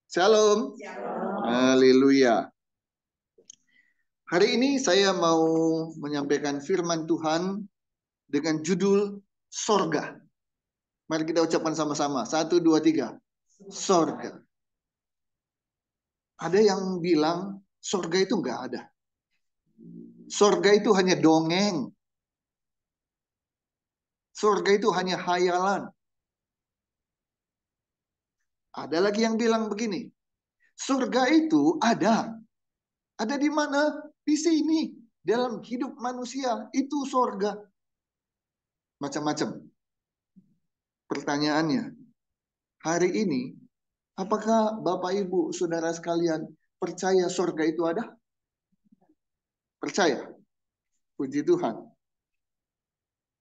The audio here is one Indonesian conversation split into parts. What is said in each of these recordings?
Shalom. Haleluya. Hari ini saya mau menyampaikan firman Tuhan dengan judul Sorga. Mari kita ucapkan sama-sama. 1, 2, 3. Sorga. Ada yang bilang sorga itu nggak ada. Sorga itu hanya dongeng. Sorga itu hanya hayalan. Ada lagi yang bilang begini. Surga itu ada. Ada di mana? Di sini. Dalam hidup manusia. Itu sorga. Macam-macam. Pertanyaannya, hari ini, apakah Bapak, Ibu, Saudara sekalian percaya surga itu ada? Percaya. Puji Tuhan.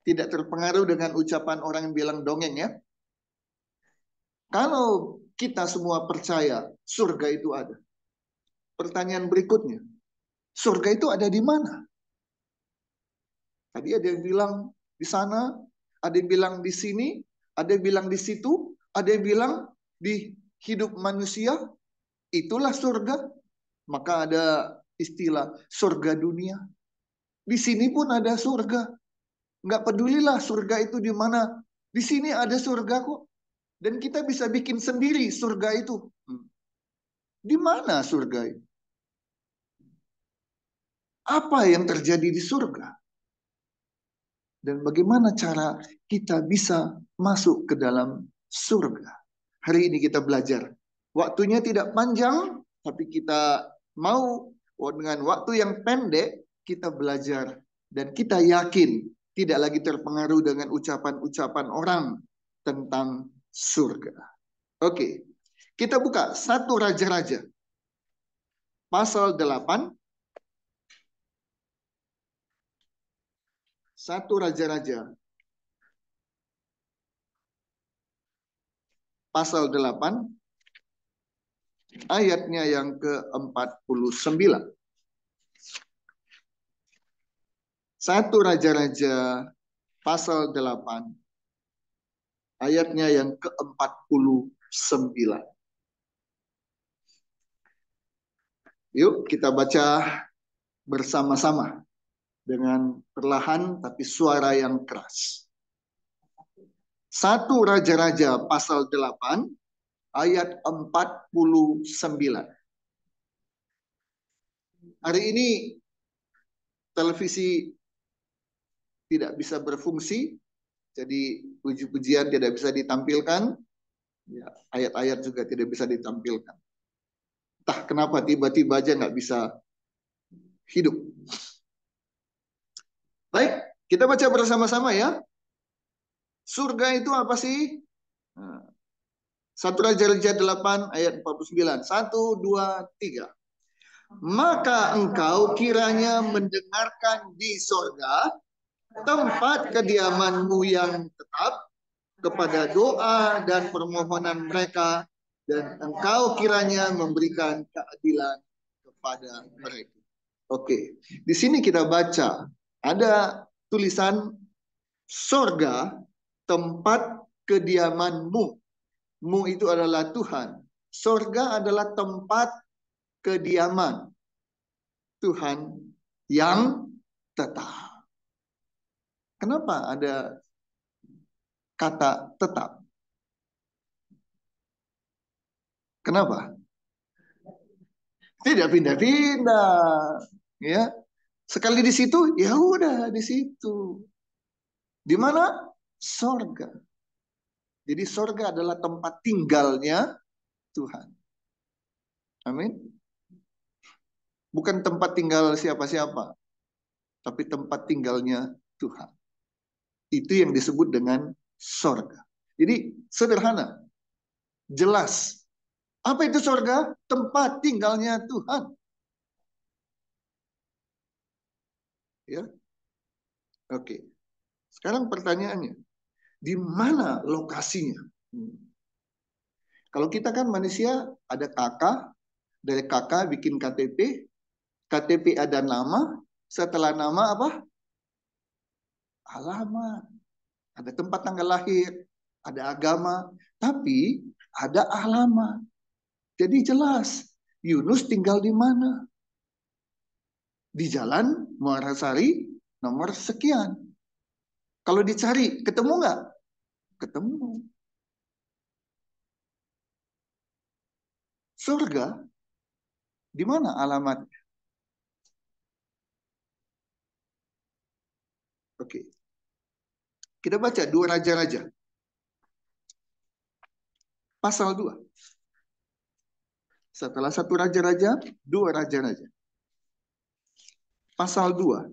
Tidak terpengaruh dengan ucapan orang yang bilang dongeng ya. Kalau kita semua percaya surga itu ada. Pertanyaan berikutnya, surga itu ada di mana? Tadi ada yang bilang di sana, ada yang bilang di sini, ada yang bilang di situ, ada yang bilang di hidup manusia. Itulah surga. Maka ada istilah surga dunia. Di sini pun ada surga. Nggak pedulilah surga itu di mana. Di sini ada surga kok. Dan kita bisa bikin sendiri surga itu. Di mana surga itu? Apa yang terjadi di surga? Dan bagaimana cara kita bisa masuk ke dalam surga? Hari ini kita belajar. Waktunya tidak panjang, tapi kita mau dengan waktu yang pendek, kita belajar. Dan kita yakin tidak lagi terpengaruh dengan ucapan-ucapan orang tentang surga. Oke, kita buka 1 Raja-Raja. Pasal 8. 1 Raja-Raja. Pasal 8. Ayatnya yang ke-49. 1 Raja-Raja pasal 8. Ayatnya yang ke-49. Yuk kita baca bersama-sama dengan perlahan tapi suara yang keras. 1 Raja-Raja pasal 8 ayat 49. Hari ini televisi tidak bisa berfungsi, jadi puji-pujian tidak bisa ditampilkan, ayat-ayat juga tidak bisa ditampilkan. Entah kenapa tiba-tiba aja nggak bisa hidup. Baik, kita baca bersama-sama ya. Surga itu apa sih? 1 Raja-Raja 8 ayat 49. 1, 2, 3. Maka engkau kiranya mendengarkan di sorga tempat kediamanmu yang tetap kepada doa dan permohonan mereka, dan engkau kiranya memberikan keadilan kepada mereka. Oke, di sini kita baca ada tulisan sorga tempat kediamanmu. Mu itu adalah Tuhan. Sorga adalah tempat kediaman Tuhan yang tetap. Kenapa ada kata tetap? Kenapa? Tidak pindah-pindah, ya. Sekali di situ, ya udah di situ. Di mana? Sorga. Jadi sorga adalah tempat tinggalnya Tuhan. Amin. Bukan tempat tinggal siapa-siapa, tapi tempat tinggalnya Tuhan. Itu yang disebut dengan sorga. Jadi sederhana, jelas. Apa itu sorga? Tempat tinggalnya Tuhan. Ya, oke. Sekarang pertanyaannya, di mana lokasinya? Kalau kita kan manusia ada kakak, dari kakak bikin KTP, KTP ada nama, setelah nama apa? Alamat. Ada tempat tanggal lahir, ada agama, tapi ada alamat. Jadi jelas, Yunus tinggal di mana? Di Jalan Muara Sari nomor sekian. Kalau dicari, ketemu nggak? Ketemu. Surga, di mana alamat? Oke. Kita baca dua raja-raja. Pasal 2. Setelah satu raja-raja, dua raja-raja. Pasal 2.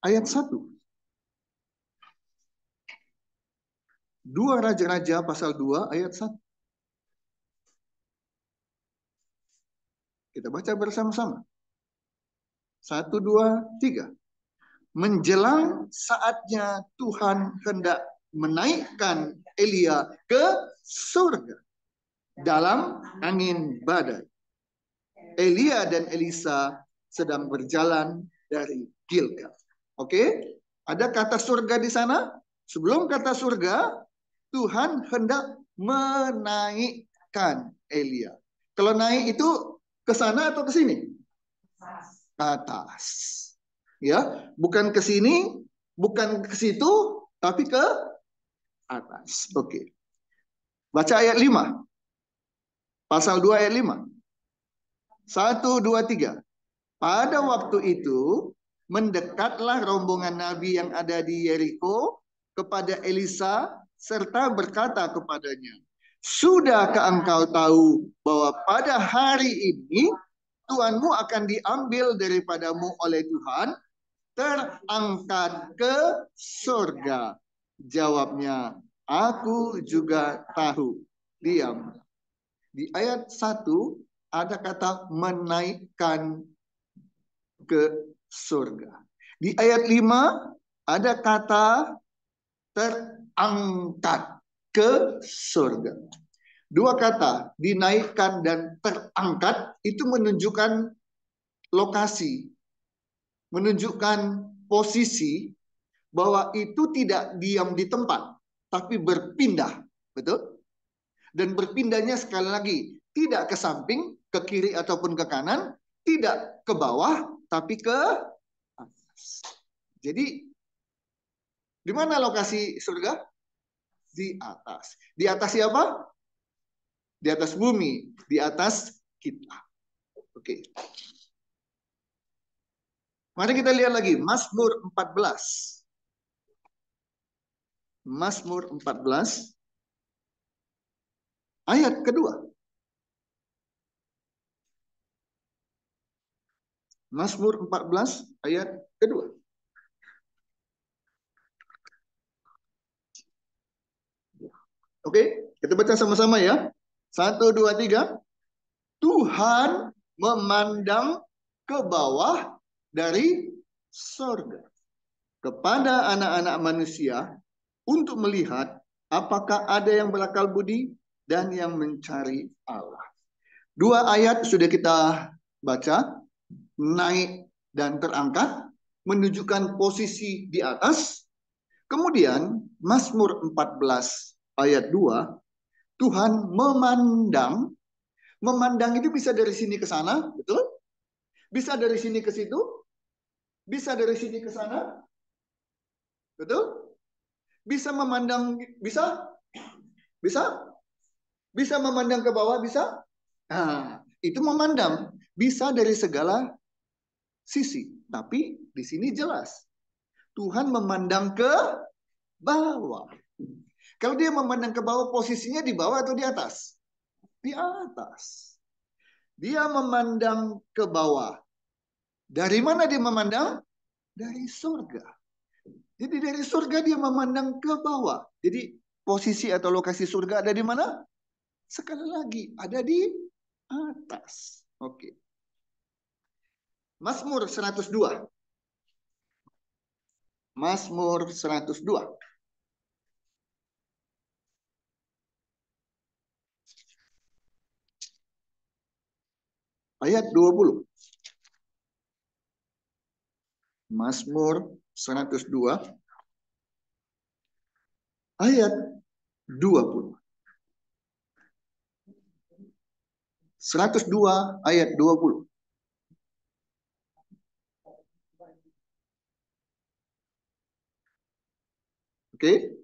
Ayat 1. Dua raja-raja pasal 2 ayat 1. Kita baca bersama-sama. 1, 2, 3. Menjelang saatnya Tuhan hendak menaikkan Elia ke surga dalam angin badai. Elia dan Elisa sedang berjalan dari Gilgal. Oke? Ada kata surga di sana? Sebelum kata surga, Tuhan hendak menaikkan Elia. Kalau naik itu ke sana atau ke sini? Ke atas. Ya, bukan ke sini, bukan ke situ, tapi ke atas. Oke. Baca ayat 5. Pasal 2 ayat 5. 1, 2, 3. Pada waktu itu, mendekatlah rombongan nabi yang ada di Yeriko kepada Elisa serta berkata kepadanya, "Sudahkah engkau tahu bahwa pada hari ini Tuhanmu akan diambil daripadamu oleh Tuhan, terangkat ke surga?" Jawabnya, "Aku juga tahu." Diam. Di ayat 1 ada kata menaikkan ke surga. Di ayat 5 ada kata terangkat ke surga. Dua kata, dinaikkan dan terangkat, itu menunjukkan lokasi, menunjukkan posisi, bahwa itu tidak diam di tempat, tapi berpindah. Betul? Dan berpindahnya sekali lagi, tidak ke samping, ke kiri ataupun ke kanan, tidak ke bawah, tapi ke atas. Jadi, di mana lokasi surga? Di atas. Di atas siapa? Di atas bumi, di atas kita. Oke. Mari kita lihat lagi Mazmur 14. Mazmur 14 ayat kedua. Mazmur 14 ayat kedua. Oke, kita baca sama-sama ya. 1, 2, 3. Tuhan memandang ke bawah dari surga kepada anak-anak manusia untuk melihat apakah ada yang berakal budi dan yang mencari Allah. Dua ayat sudah kita baca, naik dan terangkat, menunjukkan posisi di atas. Kemudian Mazmur 14 ayat 2, Tuhan memandang. Memandang itu bisa dari sini ke sana, betul? Bisa dari sini ke situ, bisa dari sini ke sana, betul? Bisa memandang, bisa, bisa memandang ke bawah, bisa. Nah, itu memandang bisa dari segala sisi. Tapi di sini jelas Tuhan memandang ke bawah. Kalau dia memandang ke bawah, posisinya di bawah atau di atas? Di atas. Dia memandang ke bawah. Dari mana dia memandang? Dari surga. Jadi dari surga dia memandang ke bawah. Jadi posisi atau lokasi surga ada di mana? Sekali lagi, ada di atas. Oke. Mazmur 102. Mazmur 102. Ayat 20. Mazmur 102 ayat 20. 102 ayat 20. Oke,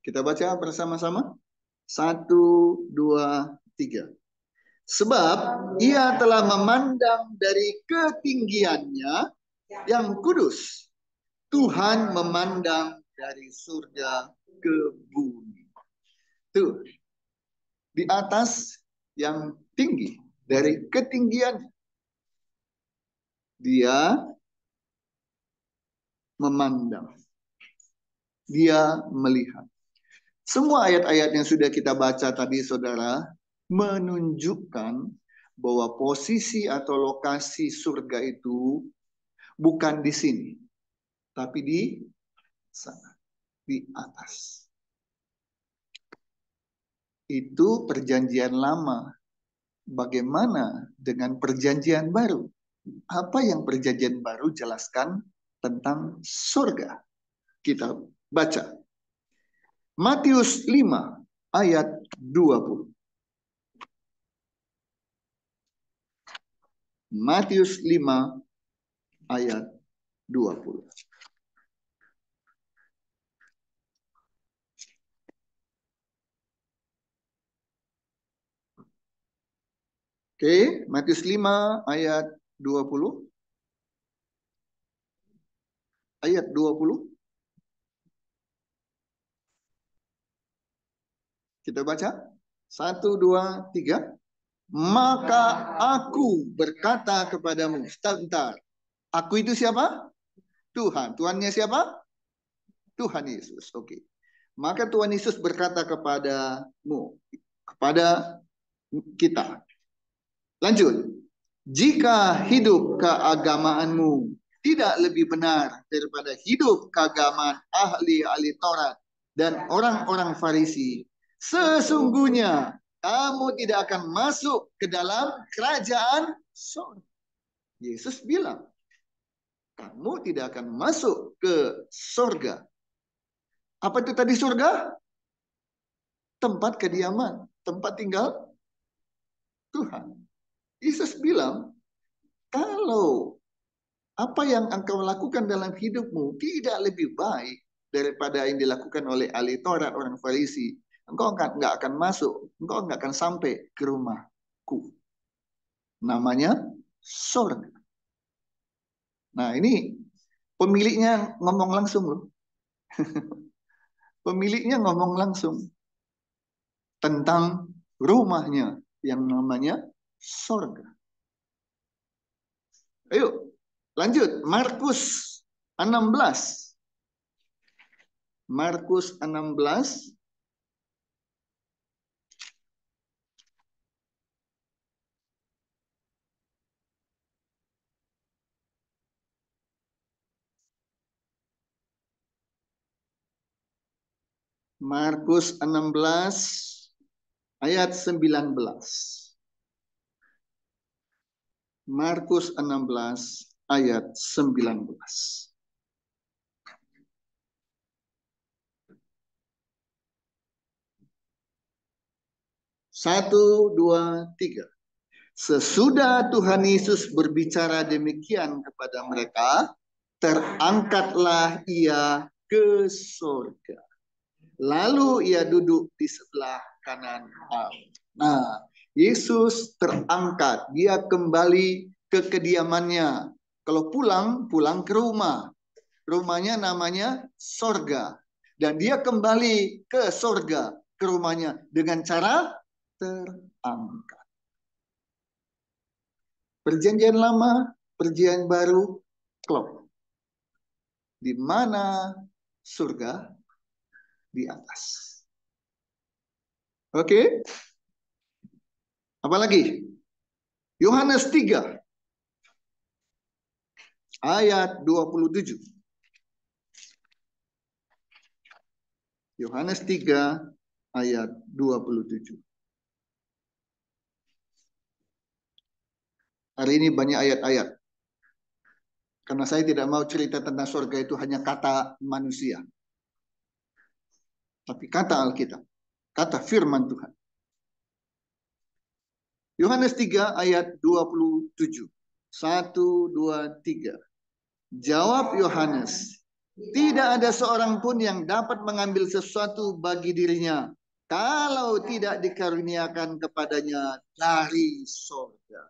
kita baca bersama-sama. 1, 2, 3. Sebab ia telah memandang dari ketinggiannya yang kudus. Tuhan memandang dari surga ke bumi. Tuh, di atas yang tinggi, dari ketinggian dia memandang, dia melihat. Semua ayat-ayat yang sudah kita baca tadi, saudara, menunjukkan bahwa posisi atau lokasi surga itu bukan di sini, tapi di sana, di atas. Itu perjanjian lama. Bagaimana dengan perjanjian baru? Apa yang perjanjian baru jelaskan tentang surga? Kita baca. Matius 5 ayat 20. Matius 5 ayat 20. Oke, Matius 5 ayat 20. Ayat 20. Kita baca. 1, 2, 3. Maka aku berkata kepadamu. Sebentar. Aku itu siapa? Tuhan. Tuhannya siapa? Tuhan Yesus. Oke. Maka Tuhan Yesus berkata kepadamu. Kepada kita. Lanjut. Jika hidup keagamaanmu tidak lebih benar daripada hidup keagamaan ahli-ahli Taurat dan orang-orang Farisi, sesungguhnya kamu tidak akan masuk ke dalam kerajaan surga. Yesus bilang, kamu tidak akan masuk ke surga. Apa itu tadi surga? Tempat kediaman, tempat tinggal Tuhan. Yesus bilang, kalau apa yang engkau lakukan dalam hidupmu tidak lebih baik daripada yang dilakukan oleh ahli Taurat, orang Farisi, engkau nggak akan masuk, engkau nggak akan sampai ke rumahku. Namanya surga. Nah, ini pemiliknya ngomong langsung loh. Pemiliknya ngomong langsung tentang rumahnya yang namanya surga. Ayo, lanjut. Markus 16. Markus 16. Markus 16 ayat 19. Markus 16 ayat 19. 1, 2, 3. Sesudah Tuhan Yesus berbicara demikian kepada mereka, terangkatlah ia ke surga. Lalu ia duduk di sebelah kanan Allah. Nah, Yesus terangkat. Dia kembali ke kediamannya. Kalau pulang, pulang ke rumah. Rumahnya namanya sorga. Dan dia kembali ke sorga, ke rumahnya. Dengan cara terangkat. Perjanjian lama, perjanjian baru, klop. Di mana surga? Di atas. Oke? Apalagi? Yohanes 3 ayat 27. Yohanes 3 ayat 27. Hari ini banyak ayat-ayat. Karena saya tidak mau cerita tentang surga itu hanya kata manusia. Tapi kata Alkitab, kata firman Tuhan. Yohanes 3 ayat 27. 1, 2, 3. Jawab Yohanes, tidak ada seorang pun yang dapat mengambil sesuatu bagi dirinya kalau tidak dikaruniakan kepadanya dari sorga.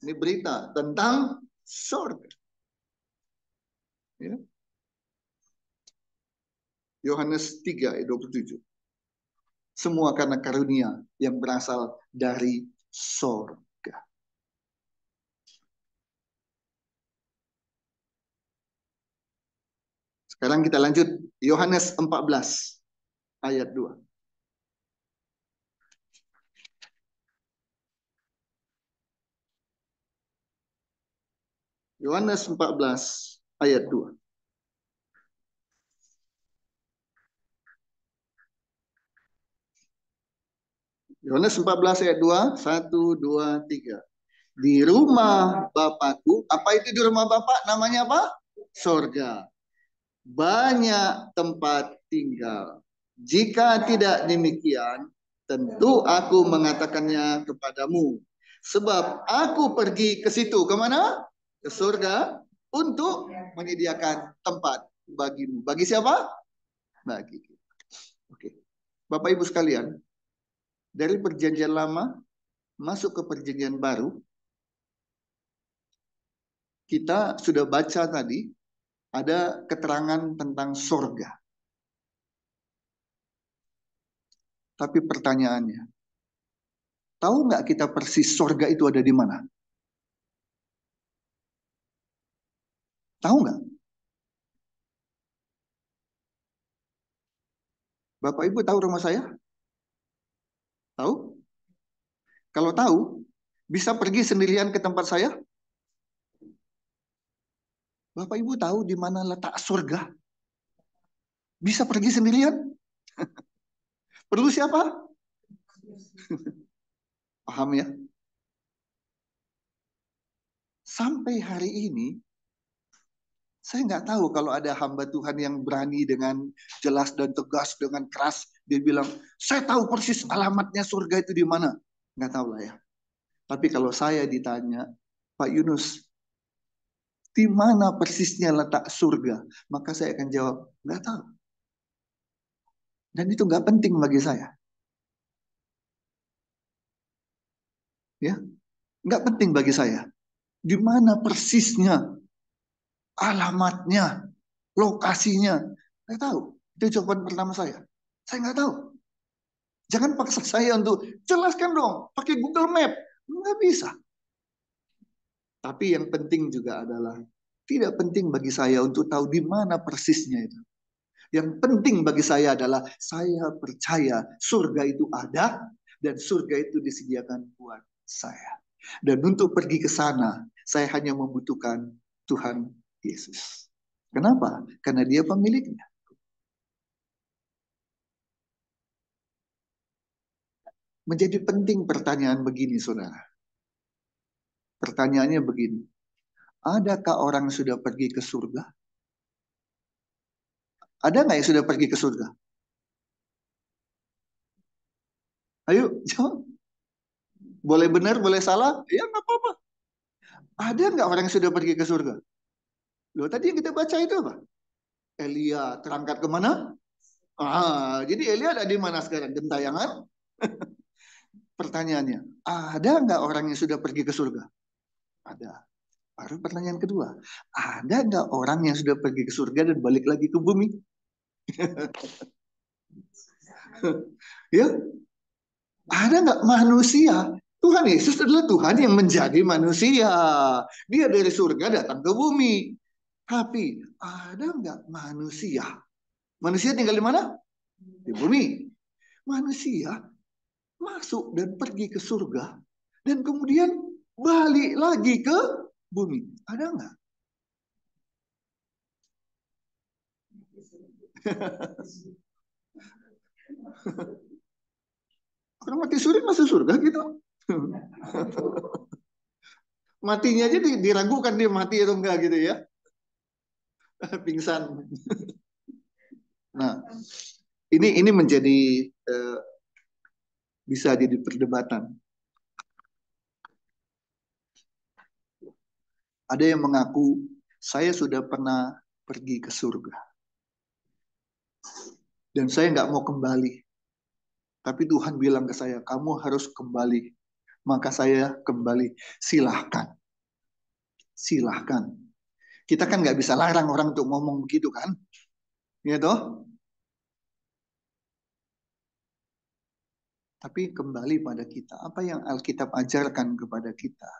Ini berita tentang sorga. Ya. Yohanes 3 ayat 27. Semua karena karunia yang berasal dari sorga. Sekarang kita lanjut Yohanes 14 ayat 2. Yohanes 14 ayat 2. Yohanes 14 ayat 2, 1, 2, 3. Di rumah Bapakku, apa itu di rumah Bapak? Namanya apa? Sorga. Banyak tempat tinggal. Jika tidak demikian, tentu aku mengatakannya kepadamu. Sebab aku pergi ke situ. Kemana? Ke surga. Untuk menyediakan tempat bagimu. Bagi siapa? Bagi kita. Oke. Bapak Ibu sekalian, dari perjanjian lama masuk ke perjanjian baru, kita sudah baca tadi ada keterangan tentang sorga. Tapi pertanyaannya, tahu nggak kita persis sorga itu ada di mana? Tahu nggak? Bapak Ibu tahu rumah saya? Tahu? Kalau tahu, bisa pergi sendirian ke tempat saya? Bapak Ibu tahu di mana letak surga? Bisa pergi sendirian? Perlu siapa? Paham ya? Sampai hari ini, saya nggak tahu kalau ada hamba Tuhan yang berani dengan jelas dan tegas, dengan keras. Dia bilang, saya tahu persis alamatnya surga itu di mana. Nggak tahu lah ya. Tapi kalau saya ditanya, Pak Yunus, di mana persisnya letak surga? Maka saya akan jawab, nggak tahu. Dan itu nggak penting bagi saya. Ya, nggak penting bagi saya. Di mana persisnya, alamatnya, lokasinya? Saya tahu. Itu jawaban pertama saya. Saya nggak tahu. Jangan paksa saya untuk jelaskan dong, pakai Google Map. Nggak bisa. Tapi yang penting juga adalah tidak penting bagi saya untuk tahu di mana persisnya itu. Yang penting bagi saya adalah saya percaya surga itu ada dan surga itu disediakan buat saya. Dan untuk pergi ke sana, saya hanya membutuhkan Tuhan Yesus. Kenapa? Karena dia pemiliknya. Menjadi penting pertanyaan begini, saudara. Pertanyaannya begini. Adakah orang yang sudah pergi ke surga? Ada nggak yang sudah pergi ke surga? Ayo, jawab. Boleh benar, boleh salah? Ya nggak apa-apa. Ada nggak orang yang sudah pergi ke surga? Loh, tadi yang kita baca itu apa? Elia terangkat kemana? Jadi Elia ada di mana sekarang? Gentayangan? Pertanyaannya, ada nggak orang yang sudah pergi ke surga? Ada. Baru pertanyaan kedua, ada nggak orang yang sudah pergi ke surga dan balik lagi ke bumi? Ya, ada nggak manusia? Tuhan Yesus adalah Tuhan yang menjadi manusia. Dia dari surga datang ke bumi. Tapi ada nggak manusia? Manusia tinggal di mana? Di bumi. Manusia masuk dan pergi ke surga dan kemudian balik lagi ke bumi. Ada nggak? Orang mati suri masuk surga gitu. Matinya aja diragukan dia mati atau enggak gitu ya. Pingsan. Nah, Ini menjadi bisa jadi perdebatan. Ada yang mengaku saya sudah pernah pergi ke surga dan saya nggak mau kembali. Tapi Tuhan bilang ke saya, kamu harus kembali. Maka saya kembali. Silahkan. Silahkan. Kita kan nggak bisa larang orang untuk ngomong begitu kan? Ya toh? Tapi kembali pada kita. Apa yang Alkitab ajarkan kepada kita?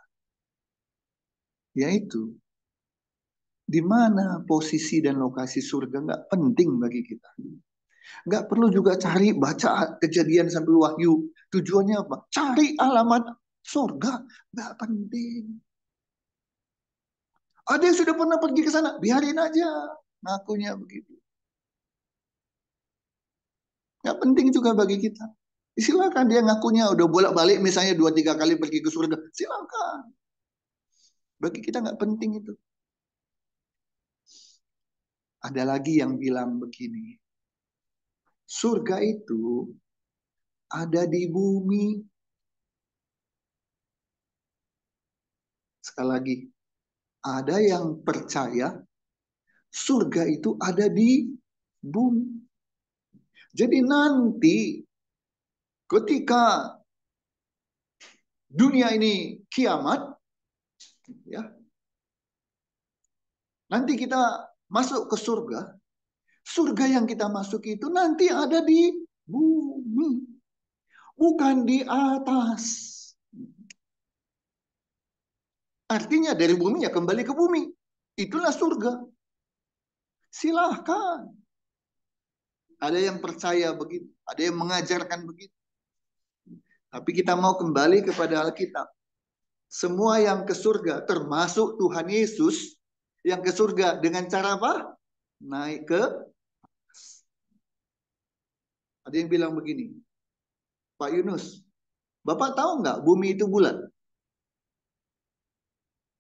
Yaitu, di mana posisi dan lokasi surga nggak penting bagi kita. Nggak perlu juga cari baca Kejadian sampai Wahyu. Tujuannya apa? Cari alamat surga. Nggak penting. Ada yang sudah pernah pergi ke sana, biarin aja. Ngakunya begitu. Nggak penting juga bagi kita. Silakan dia ngakunya udah bolak-balik misalnya 2-3 kali pergi ke surga. Silakan. Bagi kita nggak penting itu. Ada lagi yang bilang begini. Surga itu ada di bumi. Sekali lagi. Ada yang percaya surga itu ada di bumi. Jadi nanti ketika dunia ini kiamat, ya, nanti kita masuk ke surga. Surga yang kita masuk itu nanti ada di bumi, bukan di atas. Artinya dari bumi ya kembali ke bumi. Itulah surga. Silahkan. Ada yang percaya begitu, ada yang mengajarkan begitu. Tapi kita mau kembali kepada Alkitab. Semua yang ke surga, termasuk Tuhan Yesus, yang ke surga dengan cara apa? Naik ke atas. Ada yang bilang begini, Pak Yunus, Bapak tahu nggak bumi itu bulat?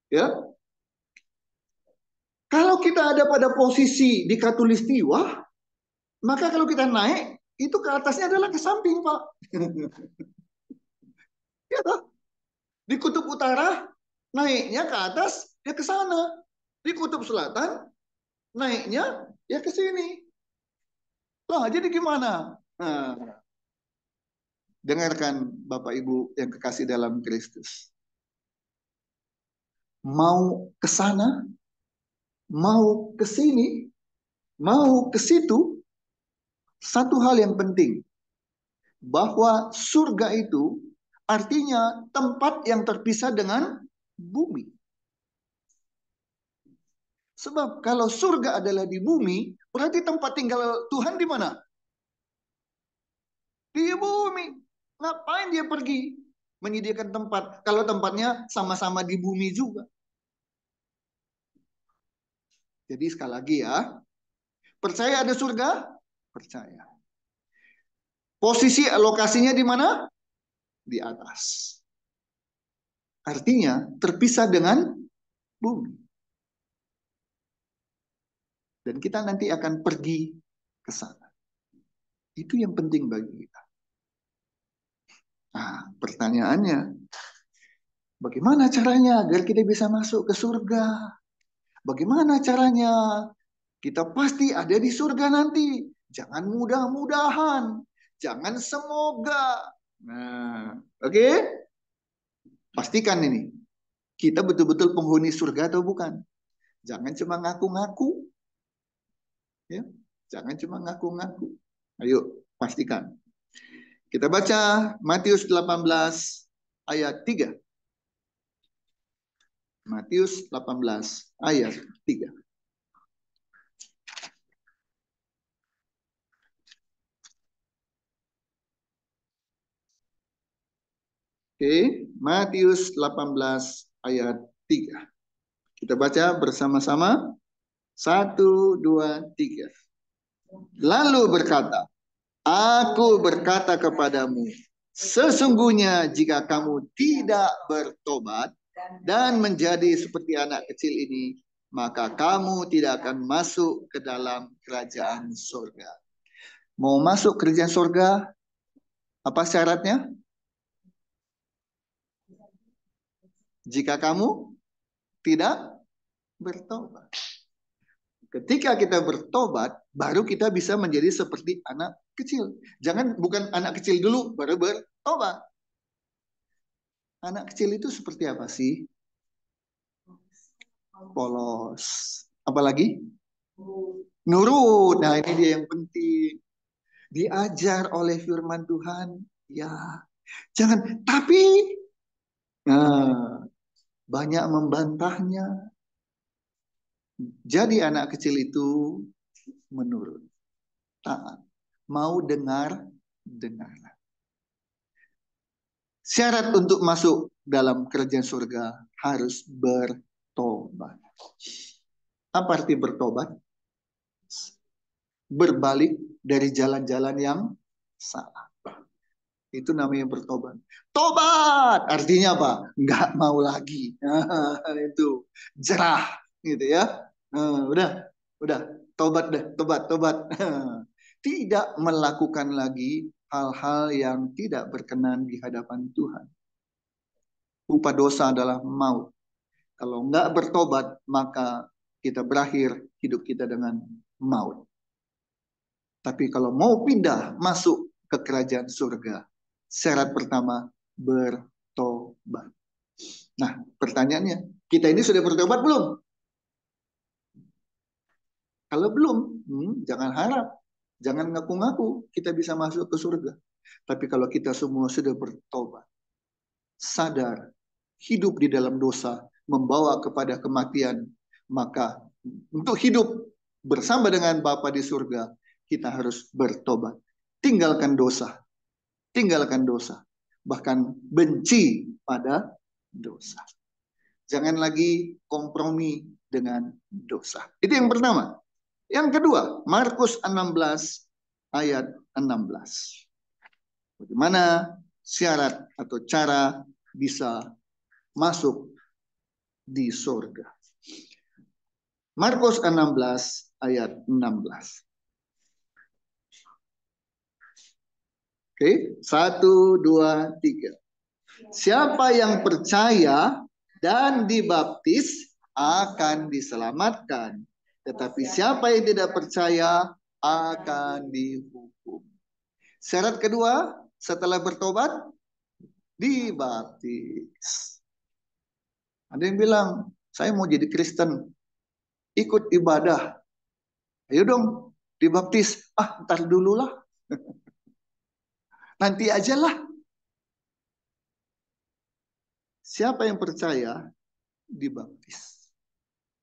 Ya, kalau kita ada pada posisi di khatulistiwa, maka kalau kita naik, itu ke atasnya adalah ke samping, Pak. Ya, di kutub utara, naiknya ke atas, ya ke sana. Di kutub selatan, naiknya ya ke sini. Lah, jadi gimana? Nah, dengarkan Bapak Ibu yang kekasih dalam Kristus. Mau ke sana, mau ke sini, mau ke situ, satu hal yang penting. Bahwa surga itu artinya tempat yang terpisah dengan bumi. Sebab kalau surga adalah di bumi, berarti tempat tinggal Tuhan di mana? Di bumi. Ngapain dia pergi menyediakan tempat kalau tempatnya sama-sama di bumi juga? Jadi sekali lagi ya, percaya ada surga? Percaya. Posisi lokasinya di mana? Di atas. Artinya terpisah dengan bumi. Dan kita nanti akan pergi ke sana. Itu yang penting bagi kita. Nah, pertanyaannya, bagaimana caranya agar kita bisa masuk ke surga? Bagaimana caranya? Kita pasti ada di surga nanti. Jangan mudah-mudahan. Jangan semoga. Nah, oke? Pastikan ini. Kita betul-betul penghuni surga atau bukan? Jangan cuma ngaku-ngaku. Ya, jangan cuma ngaku-ngaku. Ayo, pastikan. Kita baca Matius 18 ayat 3. Matius 18 ayat 3. Oke, Matius 18 ayat 3. Kita baca bersama-sama. 1, 2, 3. Lalu berkata, Aku berkata kepadamu, sesungguhnya jika kamu tidak bertobat dan menjadi seperti anak kecil ini, maka kamu tidak akan masuk ke dalam kerajaan surga. Mau masuk kerajaan surga, apa syaratnya? Jika kamu tidak bertobat. Ketika kita bertobat, baru kita bisa menjadi seperti anak kecil. Jangan bukan anak kecil dulu, baru bertobat. Anak kecil itu seperti apa sih? Polos. Apalagi? Nurut. Nah, ini dia yang penting. Diajar oleh firman Tuhan. Ya, jangan. Tapi, nah, banyak membantahnya. Jadi anak kecil itu menurut, taat, mau dengar, dengar. Syarat untuk masuk dalam kerajaan surga harus bertobat. Apa arti bertobat? Berbalik dari jalan-jalan yang salah. Itu namanya bertobat. Tobat artinya apa? Nggak mau lagi. Nah, itu jerah, gitu ya. Udah, tobat deh, tobat. Tidak melakukan lagi hal-hal yang tidak berkenan di hadapan Tuhan. Upah dosa adalah maut. Kalau nggak bertobat, maka kita berakhir hidup kita dengan maut. Tapi kalau mau pindah masuk ke kerajaan surga, syarat pertama bertobat. Nah, pertanyaannya, kita ini sudah bertobat belum? Kalau belum, jangan harap, jangan ngaku-ngaku kita bisa masuk ke surga. Tapi kalau kita semua sudah bertobat, sadar, hidup di dalam dosa, membawa kepada kematian, maka untuk hidup bersama dengan Bapa di surga, kita harus bertobat. Tinggalkan dosa, bahkan benci pada dosa. Jangan lagi kompromi dengan dosa. Itu yang pertama. Yang kedua, Markus 16 ayat 16. Bagaimana syarat atau cara bisa masuk di surga. Markus 16 ayat 16. Oke, 1, 2, 3. Siapa yang percaya dan dibaptis akan diselamatkan. Tetapi siapa yang tidak percaya akan dihukum. Syarat kedua, setelah bertobat, dibaptis. Ada yang bilang, saya mau jadi Kristen, ikut ibadah. Ayo dong, dibaptis. Ah, ntar dulu lah. Nanti aja lah. Siapa yang percaya, dibaptis.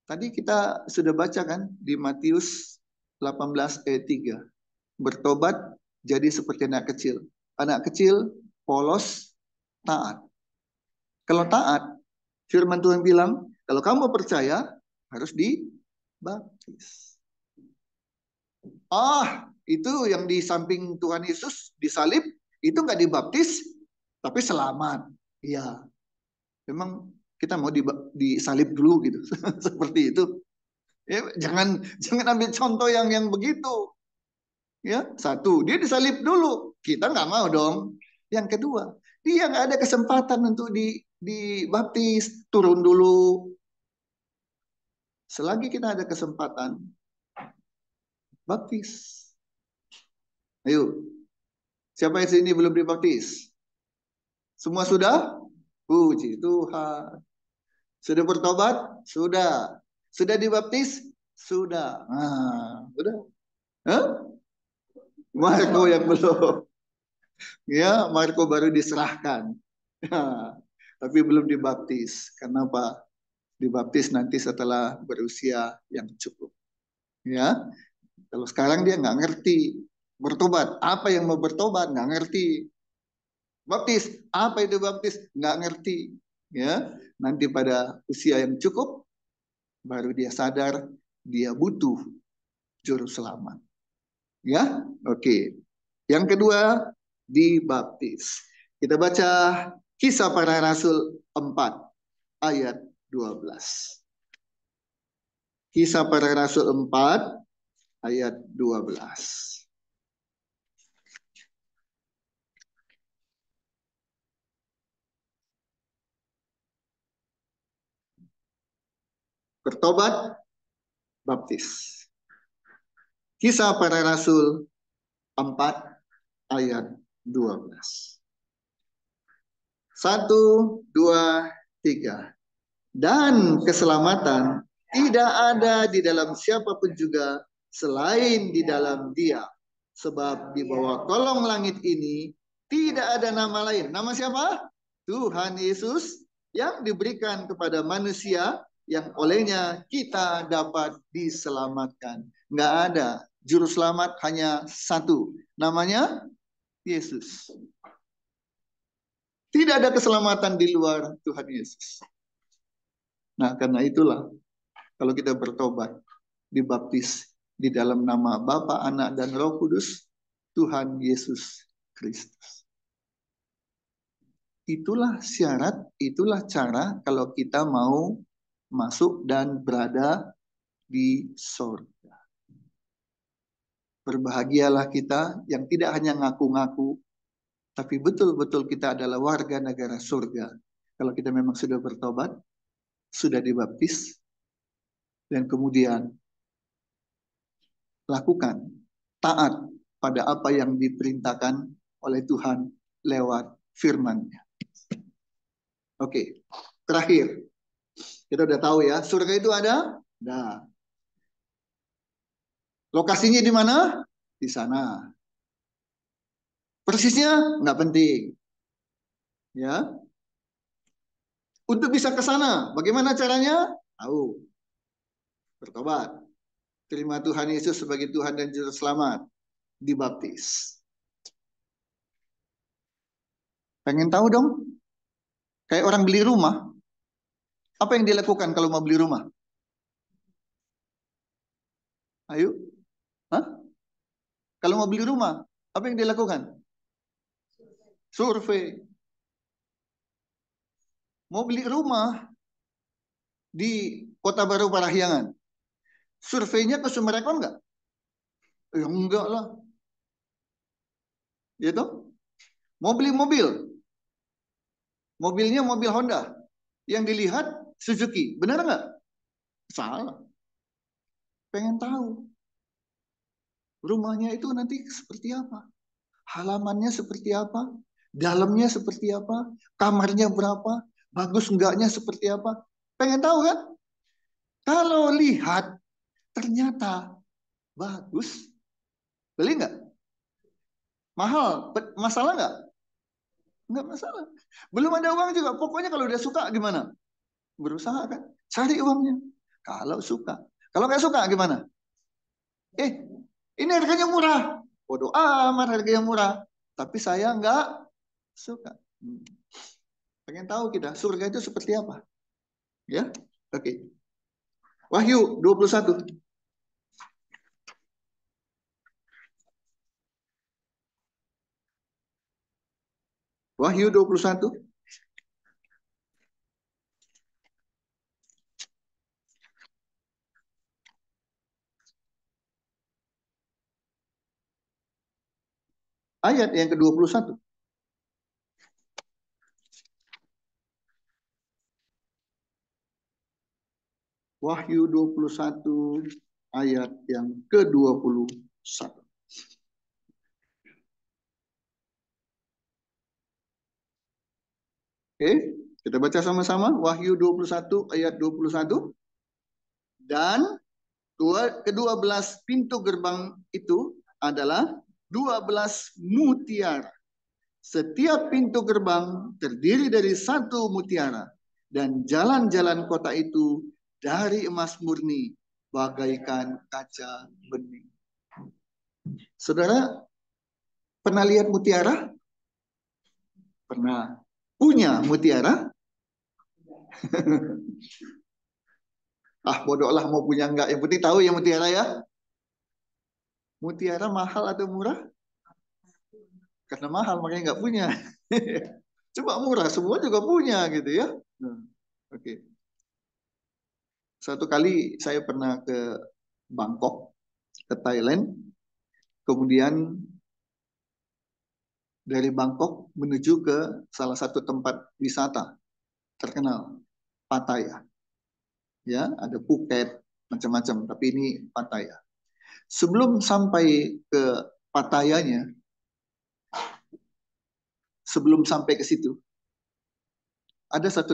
Tadi kita sudah baca kan di Matius 18 ayat 3. Bertobat jadi seperti anak kecil. Anak kecil polos, taat. Kalau taat, firman Tuhan bilang, kalau kamu percaya, harus dibaptis. Itu yang di samping Tuhan Yesus disalib, itu nggak dibaptis, tapi selamat. Iya, memang kita mau disalib dulu gitu, seperti itu. Ya, jangan ambil contoh yang begitu. Ya, satu, dia disalib dulu, kita nggak mau dong. Yang kedua, dia nggak ada kesempatan untuk dibaptis, turun dulu. Selagi kita ada kesempatan, baptis. Ayo, siapa yang sini belum dibaptis? Semua sudah? Puji Tuhan. Sudah bertobat? Sudah. Sudah dibaptis? Sudah. Nah, sudah. Hah? Marco yang belum. Ya, Marco baru diserahkan. Tapi belum dibaptis. Kenapa? Dibaptis nanti setelah berusia yang cukup. Ya, kalau sekarang dia nggak ngerti. Bertobat, apa yang mau bertobat? Nggak ngerti. Baptis, apa itu baptis? Nggak ngerti. Ya, nanti pada usia yang cukup, baru dia sadar dia butuh juru selamat. Ya, oke. Yang kedua, dibaptis. Kita baca Kisah Para Rasul 4 ayat 12. Kisah Para Rasul 4 ayat 12. bertobat, baptis. Kisah Para Rasul 4 ayat 12. 1, 2, 3. Dan keselamatan tidak ada di dalam siapapun juga selain di dalam Dia. Sebab di bawah kolong langit ini tidak ada nama lain. Nama siapa? Tuhan Yesus yang diberikan kepada manusia yang olehnya kita dapat diselamatkan. Nggak ada. Juru selamat hanya satu. Namanya Yesus. Tidak ada keselamatan di luar Tuhan Yesus. Nah, karena itulah kalau kita bertobat, dibaptis di dalam nama Bapa, Anak, dan Roh Kudus, Tuhan Yesus Kristus. Itulah syarat, itulah cara kalau kita mau masuk dan berada di sorga. Berbahagialah kita yang tidak hanya ngaku-ngaku, tapi betul-betul kita adalah warga negara surga. Kalau kita memang sudah bertobat, sudah dibaptis, dan kemudian lakukan, taat pada apa yang diperintahkan oleh Tuhan lewat firman-Nya. Oke, terakhir. Kita udah tahu ya, surga itu ada? Nah, lokasinya di mana? Di sana. Persisnya nggak penting. Ya. Untuk bisa ke sana, bagaimana caranya? Tahu. Bertobat. Terima Tuhan Yesus sebagai Tuhan dan Juru Selamat. Dibaptis. Pengen tahu dong? Kayak orang beli rumah. Apa yang dilakukan kalau mau beli rumah? Ayo. Hah? Kalau mau beli rumah, apa yang dilakukan? Survei. Mau beli rumah di Kota Baru Parahyangan. Surveinya ke Sumberekon nggak? Ya enggak lah. Gitu? Mau beli mobil. Mobilnya mobil Honda. Yang dilihat Suzuki. Benar nggak? Salah. Pengen tahu. Rumahnya itu nanti seperti apa? Halamannya seperti apa? Dalamnya seperti apa? Kamarnya berapa? Bagus enggaknya seperti apa? Pengen tahu kan? Kalau lihat ternyata bagus, beli nggak? Mahal? Masalah nggak? Nggak masalah. Belum ada uang juga. Pokoknya kalau udah suka gimana? Berusaha kan? Cari uangnya. Kalau suka. Kalau nggak suka gimana? Ini harganya murah. Bodoh amat harganya murah. Tapi saya nggak suka. Pengen tahu kita surga itu seperti apa? Ya, oke. Wahyu 21. Wahyu 21. Ayat yang ke-21. Wahyu 21 ayat yang ke-21. Oke, kita baca sama-sama Wahyu 21 ayat 21. Dan kedua belas pintu gerbang itu adalah 12 mutiara. Setiap pintu gerbang terdiri dari satu mutiara. Dan jalan-jalan kota itu dari emas murni bagaikan kaca bening. Saudara, pernah lihat mutiara? Pernah. Punya mutiara? Bodoh lah mau punya enggak. Yang penting tahu ya mutiara ya. Mutiara mahal atau murah? Karena mahal makanya nggak punya. Coba murah, semua juga punya gitu ya. Oke. Satu kali saya pernah ke Bangkok, ke Thailand. Kemudian dari Bangkok menuju ke salah satu tempat wisata terkenal, Pattaya. ya, ada Phuket, macam-macam. Tapi ini Pattaya. Sebelum sampai ke Pattayanya, sebelum sampai ke situ, ada satu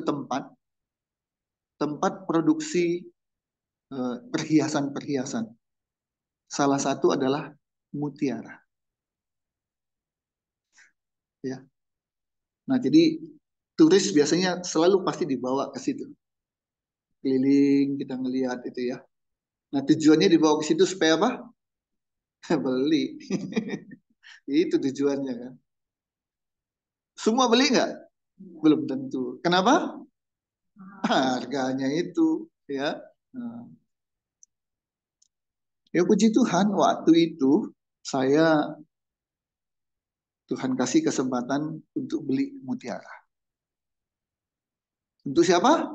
tempat produksi perhiasan-perhiasan. Salah satu adalah mutiara. Ya. Nah, jadi turis biasanya selalu pasti dibawa ke situ. Keliling kita ngelihat itu ya. Nah, tujuannya dibawa ke situ supaya apa? Beli. Itu tujuannya kan. Semua beli nggak? Belum tentu. Kenapa? Harganya itu ya. Nah, ya puji Tuhan waktu itu saya Tuhan kasih kesempatan untuk beli mutiara. Untuk siapa?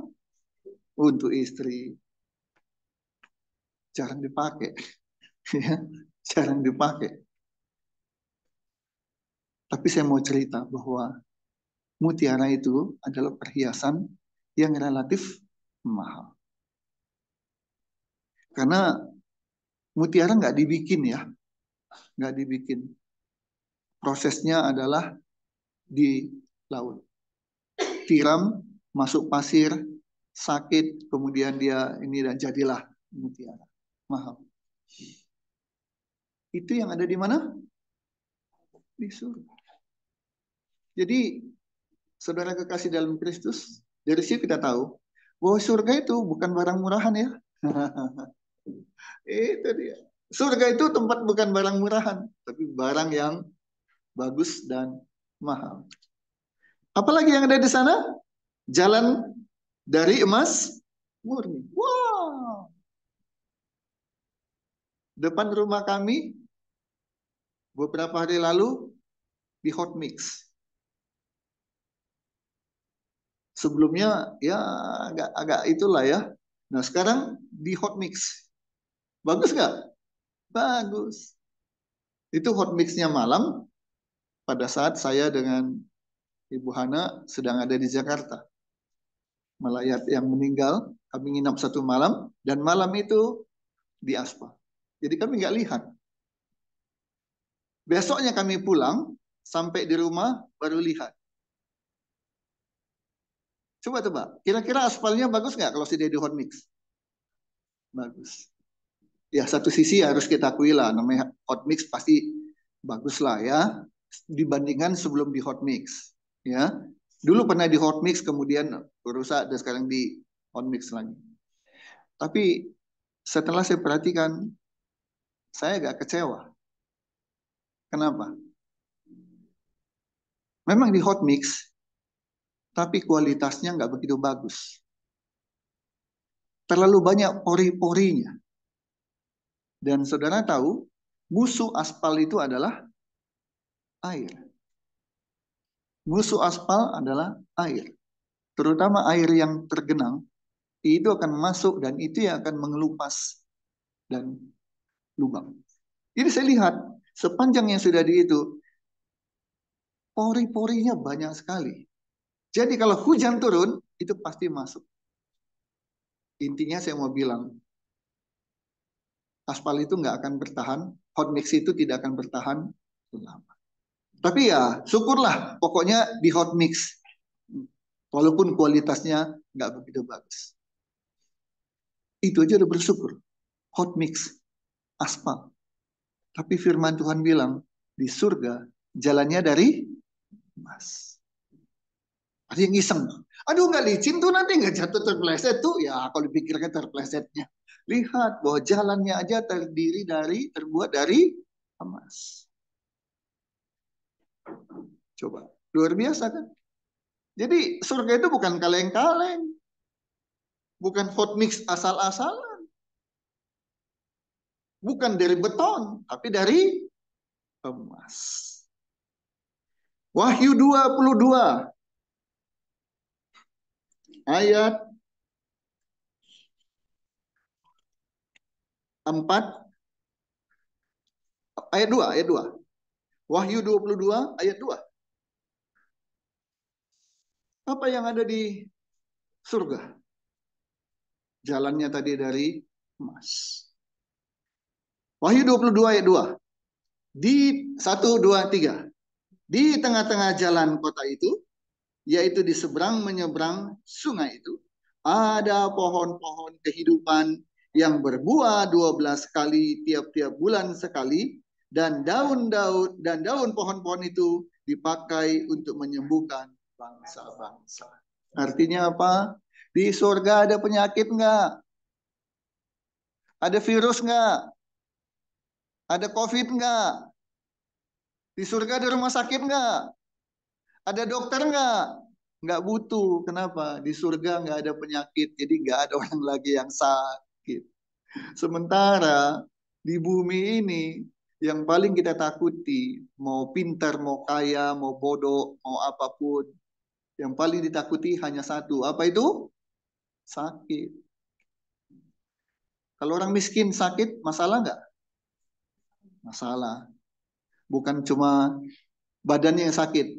Untuk istri. Jarang dipakai. Ya, jarang dipakai. Tapi saya mau cerita bahwa mutiara itu adalah perhiasan yang relatif mahal. Karena mutiara nggak dibikin ya, nggak dibikin. Prosesnya adalah di laut. Tiram, masuk pasir, sakit, kemudian dia ini dan jadilah mutiara. Mahal. Itu yang ada di mana? Di surga. Jadi, saudara kekasih dalam Kristus, dari situ kita tahu bahwa surga itu bukan barang murahan ya. Itu dia. Surga itu tempat bukan barang murahan, tapi barang yang bagus dan mahal. Apalagi yang ada di sana? Jalan dari emas murni. Wow. Depan rumah kami beberapa hari lalu di hot mix. Sebelumnya ya agak itulah ya. Nah sekarang di hot mix. Bagus nggak? Bagus. Itu hot mixnya malam pada saat saya dengan Ibu Hana sedang ada di Jakarta. Melayat yang meninggal, kami nginap satu malam, dan malam itu di aspal. Jadi kami nggak lihat. Besoknya kami pulang, sampai di rumah baru lihat. Coba tebak, kira-kira aspalnya bagus nggak kalau sudah di hot mix? Bagus. Ya satu sisi harus kita akui lah, namanya hot mix pasti bagus lah ya, dibandingkan sebelum di hot mix. Ya, dulu pernah di hot mix, kemudian rusak, dan sekarang di hot mix lagi. Tapi setelah saya perhatikan, saya agak kecewa. Kenapa? Memang di hot mix, tapi kualitasnya nggak begitu bagus. Terlalu banyak pori-porinya. Dan saudara tahu, musuh aspal itu adalah air. Musuh aspal adalah air. Terutama air yang tergenang, itu akan masuk dan itu yang akan mengelupas dan lubang. Jadi saya lihat, sepanjang yang sudah di itu, pori-porinya banyak sekali. Jadi kalau hujan turun, itu pasti masuk. Intinya saya mau bilang, aspal itu nggak akan bertahan, hot mix itu tidak akan bertahan lama. Tapi ya syukurlah, pokoknya di hot mix. Walaupun kualitasnya nggak begitu bagus. Itu aja udah bersyukur. Hot mix, aspal. Tapi firman Tuhan bilang, di surga jalannya dari emas. Ada yang iseng. Aduh nggak licin tuh, nanti nggak jatuh terpleset tuh. Ya kalau dipikirkan terplesetnya. Lihat bahwa jalannya aja terbuat dari emas. Coba, luar biasa kan? Jadi surga itu bukan kaleng-kaleng. Bukan hot mix asal-asalan. Bukan dari beton, tapi dari emas. Wahyu 22 ayat 4, ayat 2. Wahyu 22 ayat 2. Apa yang ada di surga? Jalannya tadi dari emas. Wahyu 22 ayat 2. Di 1, 2, 3. Di tengah-tengah jalan kota itu, yaitu di seberang menyeberang sungai itu, ada pohon-pohon kehidupan yang berbuah 12 kali tiap-tiap bulan sekali, dan daun pohon-pohon itu dipakai untuk menyembuhkan bangsa-bangsa. Artinya apa? Di surga ada penyakit nggak? Ada virus nggak? Ada COVID nggak? Di surga ada rumah sakit nggak? Ada dokter nggak? Nggak butuh. Kenapa? Di surga nggak ada penyakit. Jadi nggak ada orang lagi yang sakit. Sementara di bumi ini yang paling kita takuti, mau pintar, mau kaya, mau bodoh, mau apapun, yang paling ditakuti hanya satu. Apa itu? Sakit. Kalau orang miskin sakit, masalah nggak? Masalah. Bukan cuma badannya yang sakit.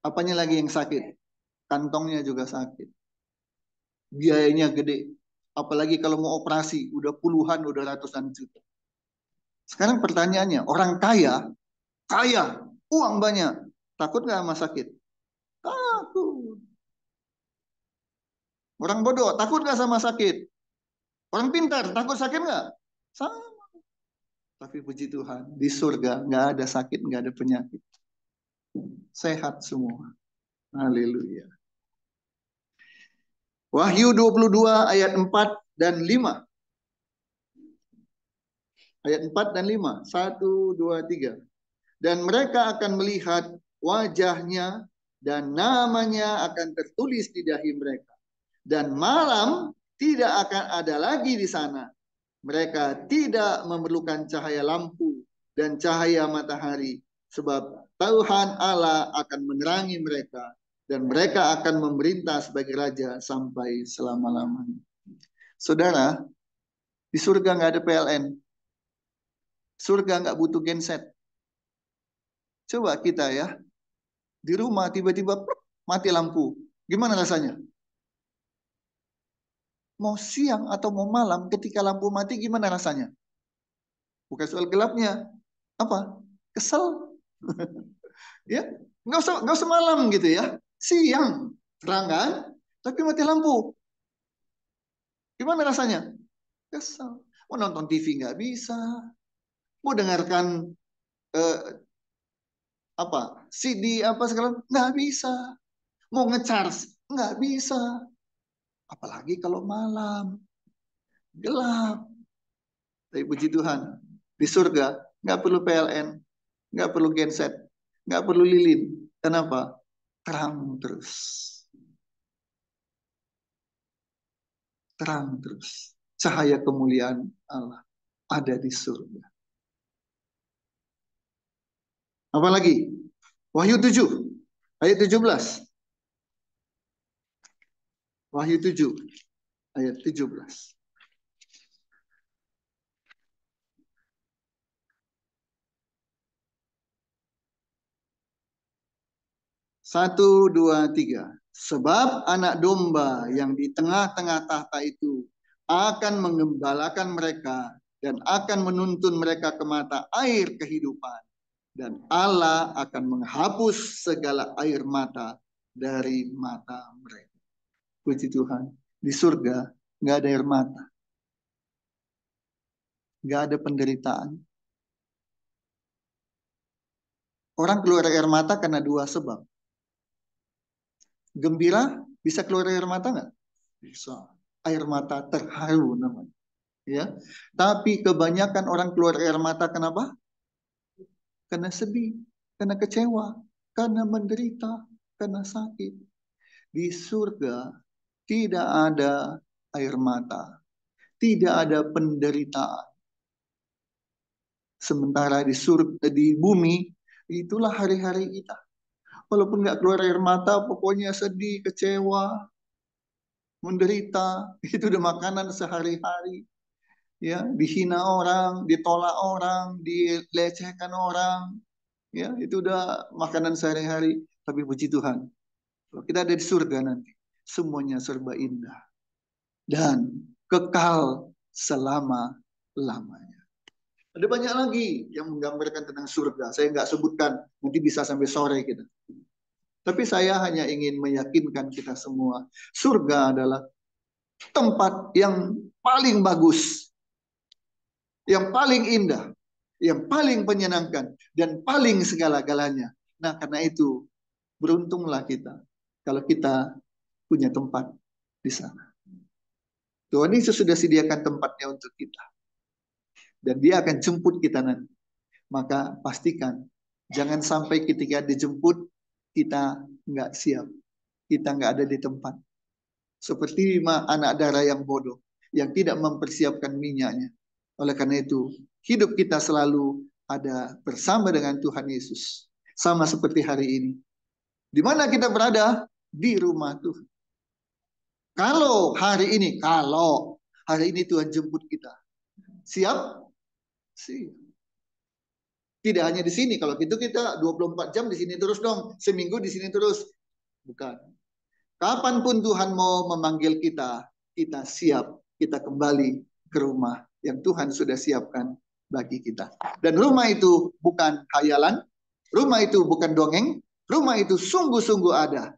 Apanya lagi yang sakit? Kantongnya juga sakit. Biayanya gede. Apalagi kalau mau operasi, udah puluhan, udah ratusan juta. Sekarang pertanyaannya, orang kaya, uang banyak, takut nggak sama sakit? Takut. Orang bodoh, takut nggak sama sakit? Orang pintar, takut sakit nggak? Sama. Tapi puji Tuhan, di surga nggak ada sakit, nggak ada penyakit. Sehat semua. Haleluya. Wahyu 22 ayat 4 dan 5. Ayat 4 dan 5. 1, 2, 3. Dan mereka akan melihat wajahnya dan namanya akan tertulis di dahi mereka. Dan malam tidak akan ada lagi di sana. Mereka tidak memerlukan cahaya lampu dan cahaya matahari, sebab Tuhan Allah akan menerangi mereka, dan mereka akan memerintah sebagai raja sampai selama-lamanya. Saudara, di surga nggak ada PLN. Surga nggak butuh genset. Coba kita ya, di rumah tiba-tiba mati lampu. Gimana rasanya? Mau siang atau mau malam, ketika lampu mati gimana rasanya? Bukan soal gelapnya. Apa? Kesel. Ya, nggak usah malam gitu ya. Siang, terang kan? Tapi mati lampu. Gimana rasanya? Kesel. Mau nonton TV nggak bisa. Mau dengarkan eh, CD apa segala nggak bisa. Mau ngecharge nggak bisa. Apalagi kalau malam gelap. Tapi puji Tuhan, di surga nggak perlu PLN, nggak perlu genset, nggak perlu lilin. Kenapa? Terang terus. Terang terus. Cahaya kemuliaan Allah ada di surga. Apalagi? Wahyu 7, ayat 17. Wahyu 7, ayat 17. 1, 2, 3. Sebab anak domba yang di tengah-tengah tahta itu akan mengembalakan mereka dan akan menuntun mereka ke mata air kehidupan. Dan Allah akan menghapus segala air mata dari mata mereka. Puji Tuhan. Di surga nggak ada air mata. Nggak ada penderitaan. Orang keluar air mata karena dua sebab. Gembira bisa keluar air mata nggak? Bisa. Air mata terharu namanya. Ya. Tapi kebanyakan orang keluar air mata kenapa? Karena sedih, karena kecewa, karena menderita, karena sakit. Di surga tidak ada air mata, tidak ada penderitaan. Sementara di surga, di bumi, itulah hari-hari kita. Walaupun nggak keluar air mata, pokoknya sedih, kecewa, menderita. Itu udah makanan sehari-hari. Ya, dihina orang, ditolak orang, dilecehkan orang. Ya, itu udah makanan sehari-hari. Tapi puji Tuhan, kalau kita ada di surga nanti, semuanya serba indah. Dan kekal selama-lamanya. Ada banyak lagi yang menggambarkan tentang surga. Saya nggak sebutkan, nanti bisa sampai sore kita. Tapi saya hanya ingin meyakinkan kita semua, surga adalah tempat yang paling bagus, yang paling indah, yang paling menyenangkan, dan paling segala-galanya. Nah, karena itu, beruntunglah kita kalau kita punya tempat di sana. Tuhan Yesus sudah sediakan tempatnya untuk kita. Dan dia akan jemput kita nanti. Maka pastikan, jangan sampai ketika dijemput, kita nggak siap. Kita nggak ada di tempat. Seperti anak darah yang bodoh, yang tidak mempersiapkan minyaknya. Oleh karena itu, hidup kita selalu ada bersama dengan Tuhan Yesus. Sama seperti hari ini. Di mana kita berada? Di rumah Tuhan. Kalau hari ini Tuhan jemput kita. Siap? Siap. Tidak hanya di sini. Kalau gitu kita 24 jam di sini terus dong. Seminggu di sini terus. Bukan. Kapanpun Tuhan mau memanggil kita, kita siap. Kita kembali ke rumah yang Tuhan sudah siapkan bagi kita. Dan rumah itu bukan khayalan. Rumah itu bukan dongeng. Rumah itu sungguh-sungguh ada.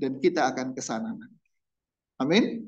Dan kita akan ke sana. Amin.